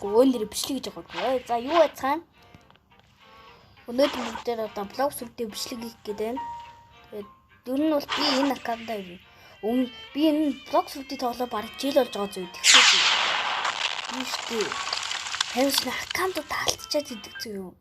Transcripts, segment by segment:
Өөр бичлэг гэж байгаа. За юу яцгаана? Өнөөдөр бүгдээр одоо блог сүртэй бичлэг хийх гэдэг байна. Тэгээд ер нь бол би энэ аккаунтаа би энэ блог сүртэй тоглоо бараг жил болж байгаа зүйл тэгсэн. Би штэ. Харин аккаунтаа алдчихад идэг зү юу?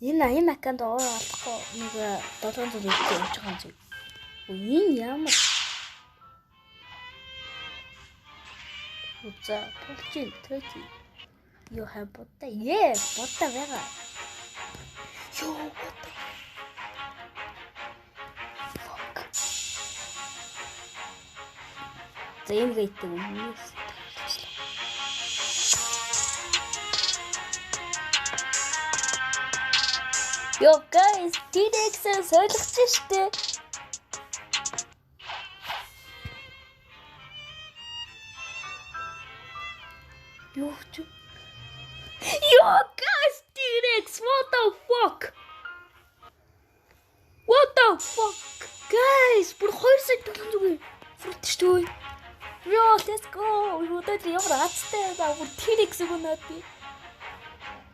Энэ аккаунт олохгүй нэг 700 төгрөг өгч байгаа юм зү. Энэ ямар за полчин 30 you have бота бота байгаа ёо бота за юм гээдэг юм Yo guys, TDX-ээр солигч штэ. Yo guys, TDX, what the fuck? What the fuck? Guys, бүр 2 сая доллар зүгээр. Фрутчтой. Yo, let's go. Өдөр ямар азтай ба бүр TDX өгнөд би.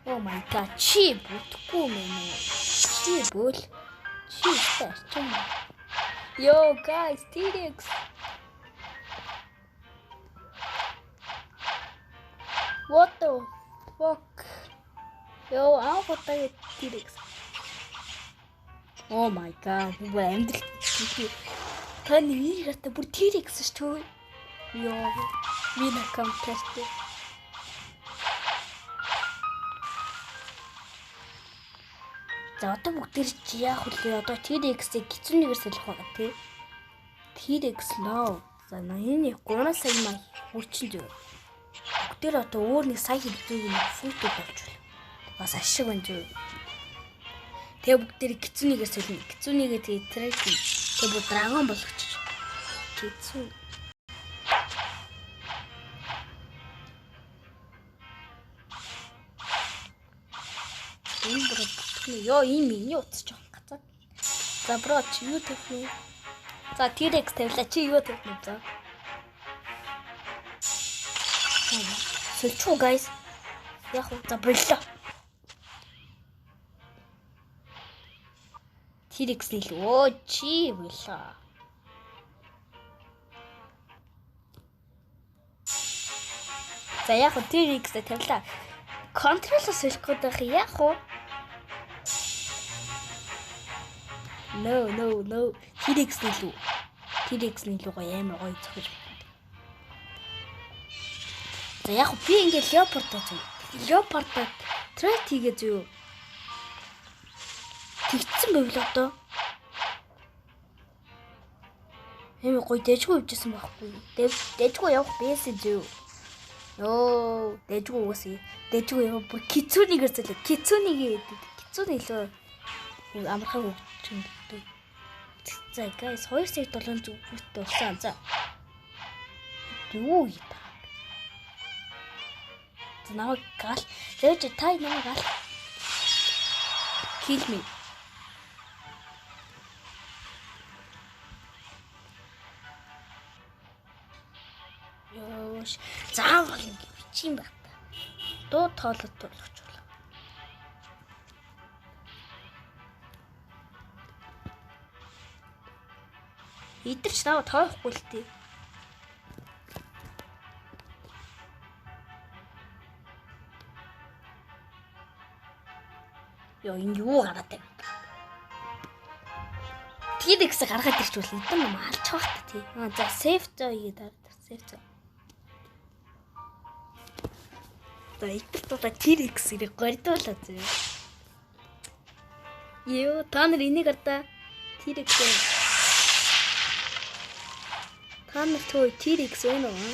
Oh my god, чи бүтгүй мэн. Чи бол чи таарч. Yo guys, TDX. What the fuck? Yo, I'm going to TDX. Oh my god, I'm Tani гартаа бүр TDX шүү. Yo, вина контест. За одоо бүгдээр чи яах вэ? Одоо TDX-ийг гизүүнийгээр солих байгаа тий. TDX лоо. За энэ 3 сая маа хүрчин зөв. Бүгдээр одоо өөр нэг сая хэдийг нэг фунтууд болж байна. Бас ашиг байна зөв. Тэгээ бүгдээр гизүүнийгээр солино. Гизүүнийгээ тэгээ трейд. Тэгээ бүр драгон болгочих. Гизүү. Ёо ийм миний утас жоохон гацаад. За бро чи юу тавих вэ? За TDX тавилаа чи юу тавих вэ? За. Сэлчүү guys. Яг за боллоо. TDX нэл оо чи боллоо. За яг TDX тавилаа. Контролоос солих гэдэг яг уу? No. TDX нэлүү. TDX нэлүүгээ амар гоё зохиж байна. За яг би ингээд Leopard-аа зү. Leopard-аа трейд хийгээ зү. Тэгсэн байвал одоо. Хэмээ гоё дэжгүй явжсэн байхгүй. Дэжгүй явах бэс зү. Йоо, дэжгүй уусаа. Дэжгүй яа бүр кицүүнийгээр зэлээ. Кицүүний лөө. Амархаг өгч. За guys 2,700 хүртэл болсон. За. Юу юм бэ? За намайг гал. Зөөж та намайг гал. Kill me. Ёш. Заавал ингэ бичим байх та. Дуу тоолоод болгоч. Идэрч наваа тоохгүй л тээ. Ёо энэ юу гараад байна? TDX гаргаад ирчихвэл эдэн юм алж байгаа та тий. За сейф зоо хийгээд дараа сейф зоо. За идэртуудаа TDX ирэх гордуулаа зөө. Ёо та нар энийг ардаа TDX Хамт той TDX байна уу?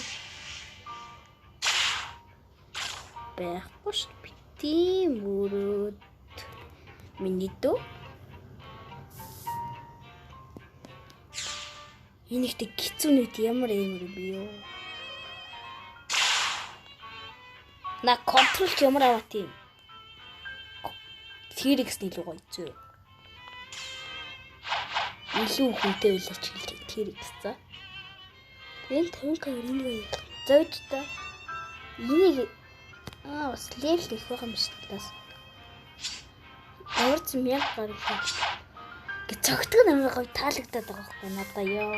Байхгүй ш бити мөрөд. Минито. Энийхтэй гизүүнүүд ямар юм бэ юу? На контрол ямар аваа тийм. TDX нэлүү гоё зөө. Илүү хүнтэй байлаач хэлээ TDX за. Энэ 50 кг зөөж та энийг Бас левел их байгаа юм шиг талаас. Ямар ч юм гарах гэж. Цогтгон намайг гой таалагдаад байгаа байхгүй надаа ёо.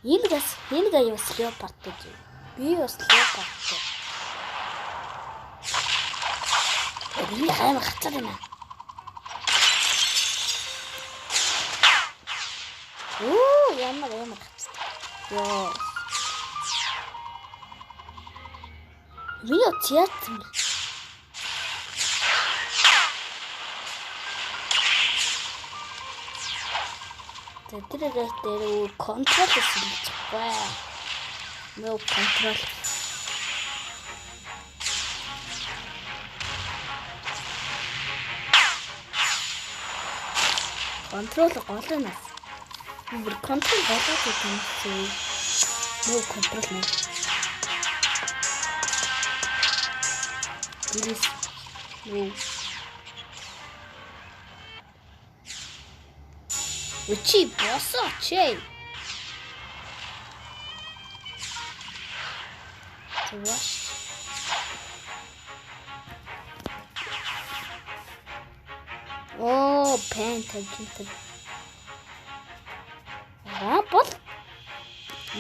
Энэ гай бас леопард гэж. Би бас леопард. Энэ хаймаг хацаад байна. Ямар хацаад. Ёо. Рио театр. Тэр дээр контрол хийчихвээ. No control. Контрол гол нь. Бүр контрол болоод байгаа юм. No control нэ. Дэрис. No. Учи босоо чей. What? Oh, pentagon. Apple?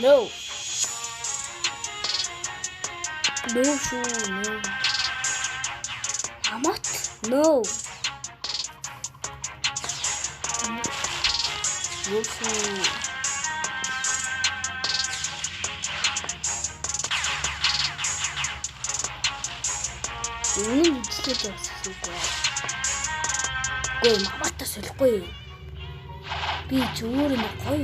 No. No shoe, no. Hamot? No. No shoe. Ini jadi sesuatu. Gue mama tak selesai. Bijur ni kau.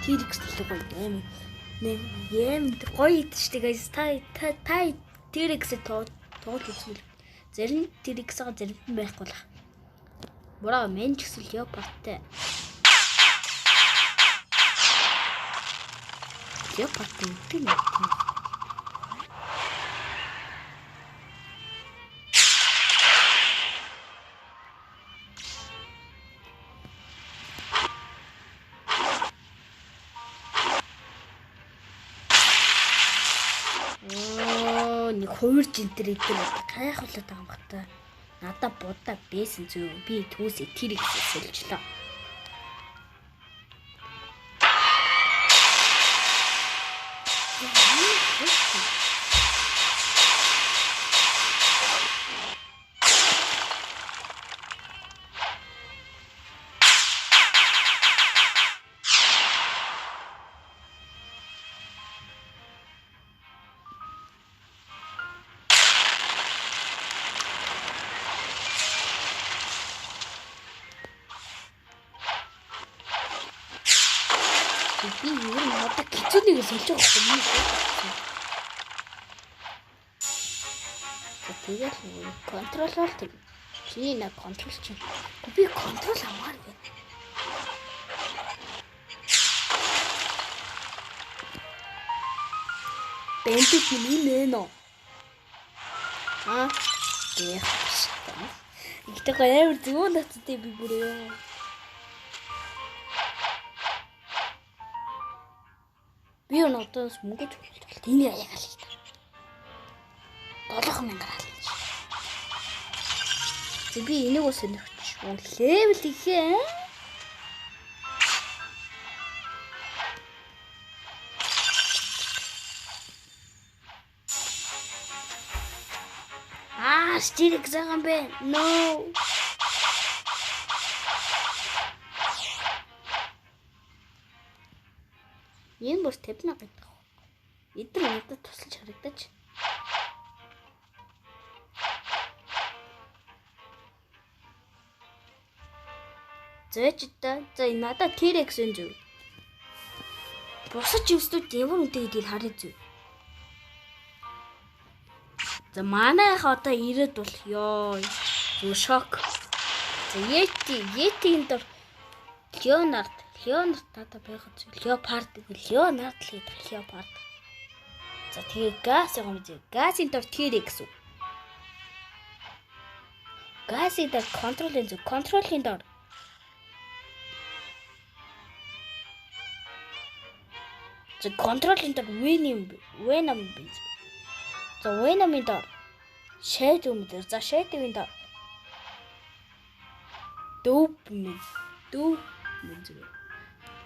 Tidak selesai. Nem kau itu guys. Thai tidak selesai. Zerin tidak selesai zerin berkola. Berapa menjuk selesai partai. Dia partai itu ni. Хувирж энэ төр гайхуулаад байгаа юм бата. Надаа будаа бэсэн зү би түүсээ тэр их сэлжлээ. Би юу надад гизүүнийг сольж байгаа юм бэ? Тэгээд контролоор тэг. Чи на контрол чи. Би контрол амаар байна. Бэнтик нэ. Яах вэ? Игтэй гаяар зүгээр наттай би бүрээ. Би өнөөдөр мөнгө төлж байна. Тэний аяга л та. 7000 гараад. Би энийг ус сонирхож байна. Левел ихээ. Стирик заган бэ. No. Энэ бүр тэвнэ гэдэг. Эдгээр надад тусалж харагдаж. Зөөчтэй. За энэ надад T-Rex энэ зүг. Бусад живсдүүд ямар үнэтэй гэдгийг харъя зүг. За манайх одоо ирээд бол ёо. Зүг шок. За Yeti-ийн дор Leonard надад байгаад зүг. Leonard Leopard. За тэгээ газ юм зүг. Газын дор T-Rex. Газын дор контролын зүг. Контролын дор За контролын дээр Venom биз. За Venom-ийн дээр Shadow мэдэр. За Shadow-ийн дээр Dope мэд.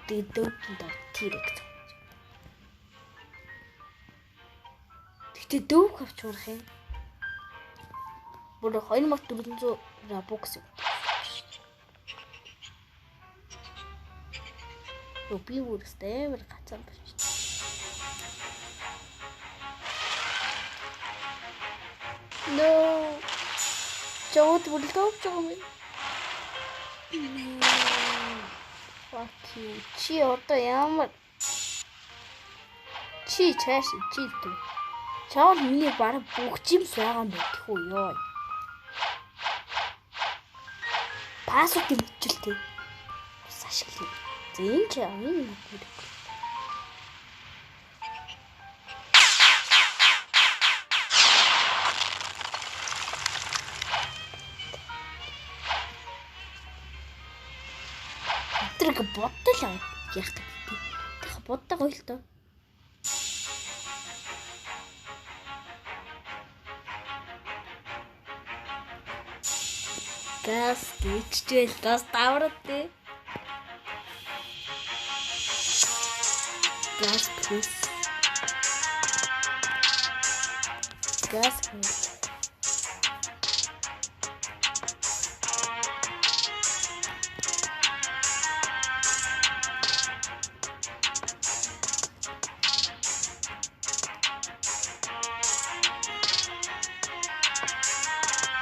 Тэгээд Dope-ийн дээр T-Rex. Тэгтээ Dope авч урах юм. Бүр 2400 Robux. Би үрстэй амар гацсан байна. No. Чод бүлдөөж байгаа юм. Fuck you. Чи одоо ямар чи чааш чи дүү. Чаал миний бараг бүгд юм байгаа юм байх уу ёо. Пассворд мэдчихэлтэй. Бас ашиглая. За энэ ч энэ нэг. Тэрэг бодлоо яах вэ? Тэг боддог гоё л доо. Газ гिचтэл газ давраад Газ плюс. Газ плюс.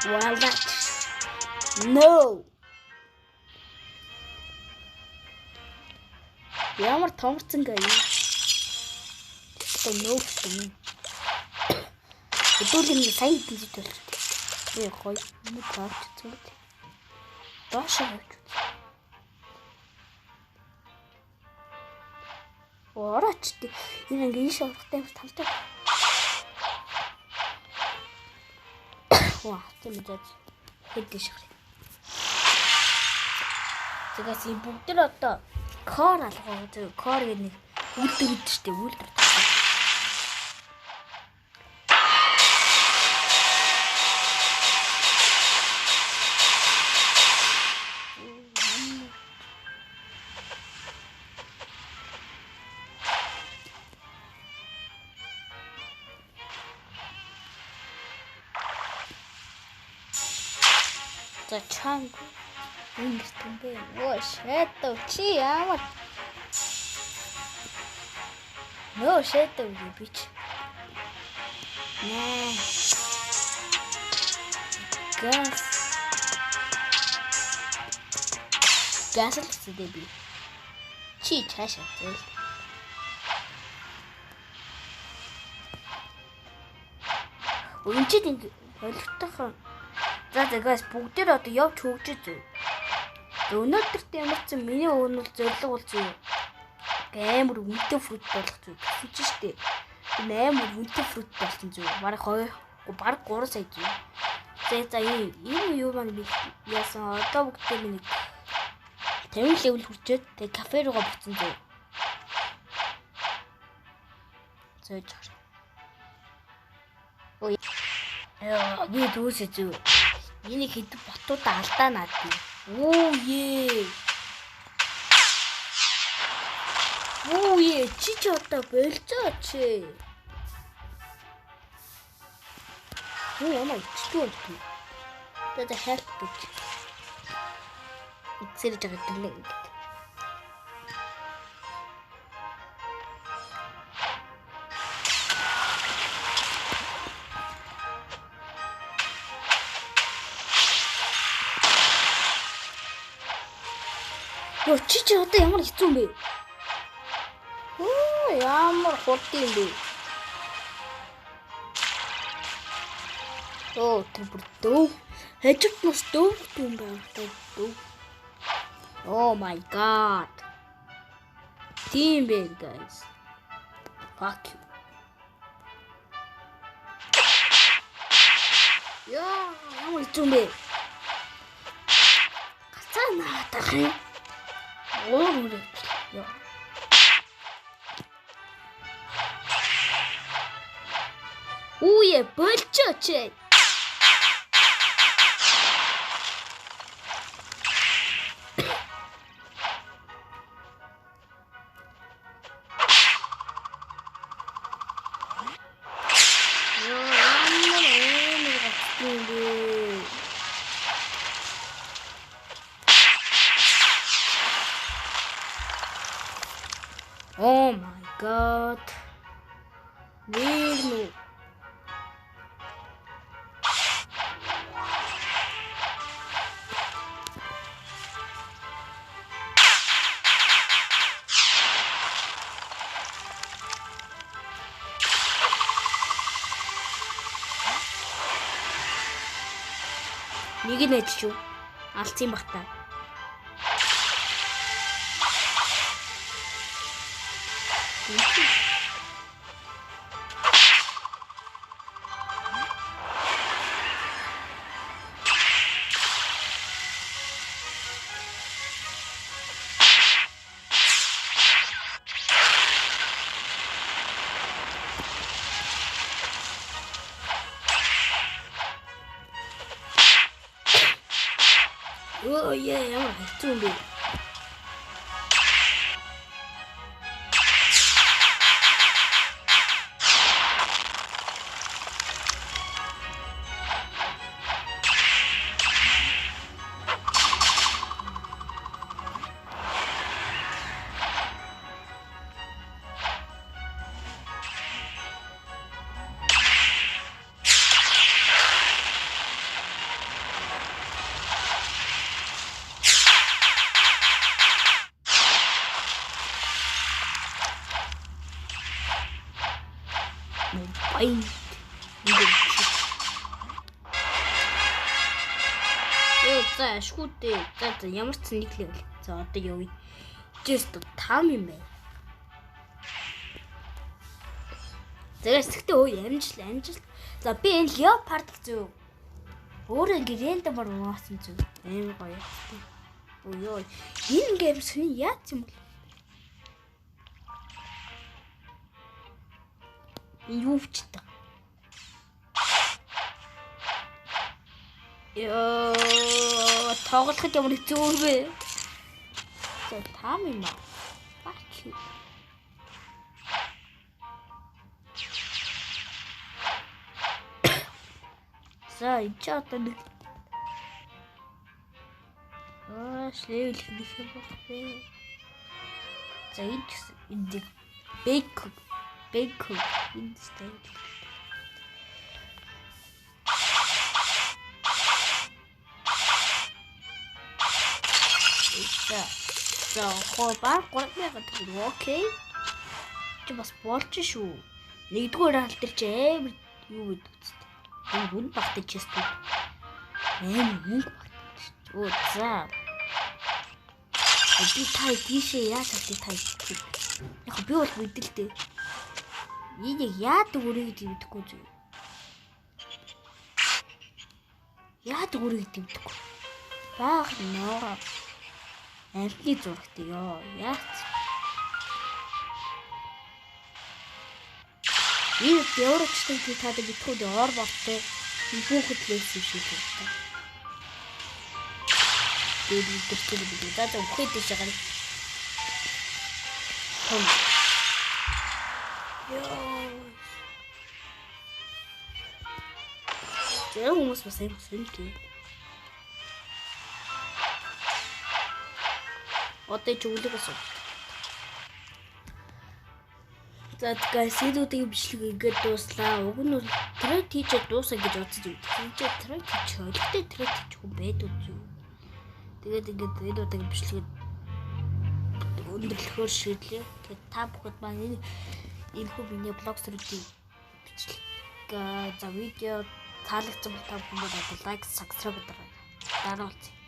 Well, that's no. Ямар томорцсон гээ. No. Өдөрний сайн идэж төлөвтэй. Ой гой нэг таарч зүгт. Доошоо. Орооч тий. Энэ ингэ шавхтай талтай. Ваа, тэмдэж. Хэдэж шахраа. Тэгээс энэ бүгд л одоо кор алгаа зөв кор гэдэг нэг үлдэр гэдэг штеп үлдэр. За чанг ингэсэн бэ. Оо шэдв чи ямар. Нөө шэдв бич. Наа. Газ л зүдэби. Чи цаашаа зээл. Үнчид ингэ холигтойхон. За тэгээс бүгдээр одоо явж хөгжиж зөө. Өнөөдөрт ямарсан миний өөнөл зориг бол зөө. Амар үнэтэй фрут болох зөө. Гэж штэ. Энэ амар үнэтэй фрут болсон зөө. Бараг 3 сая зөө. За энэ юу маань би яасан одоо бүгдээр нэг 50 левел хүрчээд тэг кафе руугаа буцсан зөө. Зөөж байгаа. Ой. Би дүүсээ зөө. Энийг хэд ботуудаа алдаа наад. Оо е. Чи ч одоо болцооч. Ямар ичтэй болчих. Тэд help гэж. Эцэрж байгаа юм ингээд. Чи одоо ямар хэцүү юм бэ? Ямар хурд юм бэ? Тэр бүр дөө. Хажууд нас дөө юм байна. Дөө. Oh my god. Team big guys. Fuck you. Ямар хэцүү юм бэ? Гацаана тахын. Оо яа. Үе болчихооч. Oh my god. Вирно. Нэг нь ажиж юу? Алдсан юм бах та. Oh yeah, ямар хэцүү юм бэ? Байн. За шгүүдээ. За ямар ч нэг л. За одоо явъя. Just 5 юм байна. Зэрэг сэтгэвтэй өө амжилт. За би энэ Leopard зөө. Өөрөө ингэ рандомор угаасан зөө. Амар гоё. Өө ёо. Энэ гейм сони яац юм бол? Юу ч та. Ёо, тоглоход ямар хэцүү вэ? За таам юм аа. Бач. За ичаа тань. Шлээл хийх юм бэ? За энэ бэйк in the state. За хобаа 3000 төгрөг окей. Чи бас болж шүү. Нэгдүгээр алдарч амар юу гэдэг үстэй. Энэ хүн багтаж чистэ. Мөнгө багтаж. Оо за. Би тай тийшээ яаж тай. Яг би бол мэдэлтэй. Энийг яадаг үрийг дэмдэхгүй зү. Яадаг үрийг дэмдэхгүй. Баах ноо. Амтны зурагт ёо. Яац. Энэ теоричтэй би таадаг итгүүд ор болтой. Хүүхэд лээс юм шиг байна. Дээд дэвтэр бид за өгөхөд тийш гарах. Яа хүмүүс бас юм сэнтэй. Одоо ч өглөө бас. За guys, видеотыг бичлэг ингээд дууслаа. Уг нь трейд хийж дуусаа гэж бодож байна. Тэгвэл трейд хийж хөлтэй трейд хийж хүн байдгүй юу. Тэгээд ингээд видеотыг бичлэг өндөрлөхөөр шийдлээ. Тэгээд та бүхэд маань энэ хүү миний блог сөрөгийг бичлэг за видео таалагдсан та бүхэнд лайк, subscribe дараагач. Дараа уулзъя.